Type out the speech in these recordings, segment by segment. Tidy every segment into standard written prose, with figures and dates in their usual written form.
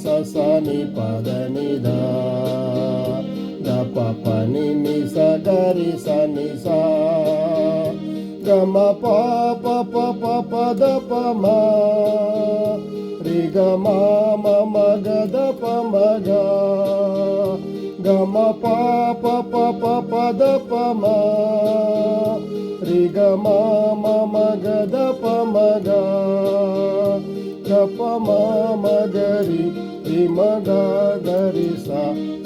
స స ని పద ని ధ ద ప ప ని ని స గ రి స ని సా గ మ ప ప ప ప ప ద ప మ రి గ మ మ మ గ ద ప మ గ గ మ ప ప ప ప ప ద ప మ రి గ మ మ మ గ ద ప మ గ గ ప మ మ గ రి రి మ గ గ రి స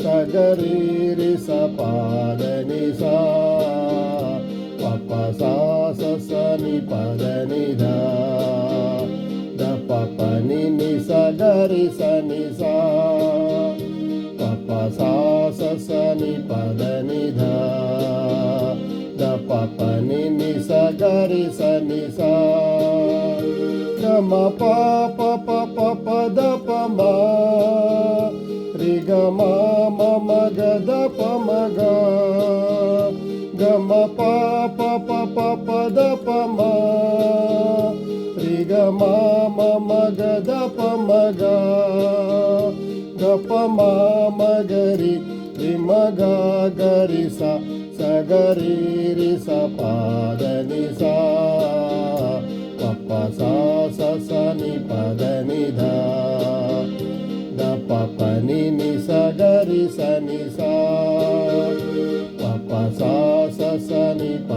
స గ రి రి స ప ద ని సా ప ప సా స స ని ప ద ని ధ ద ప ప ని ని స గ రి స ని సా ప ప సా స స ని ప ద ని ధ ద ప ప ని ని స గ రి స ని సా గ మ ప ప ప ప ప ద ప మ రి గ మ మ మ గ ద ప మ గ గ మ ప ప ప ప ప ద ప మ రి గ మ మ మ గ ద ప మ గ గ ప మ మ గ రి రి మ గ గ రి స స గ రి రి స ప ద ని సా ప ప సా స స ని ప ద ని ధ ద ప ప ని ని స గ రి స ని సా ప ప సా స స ని ప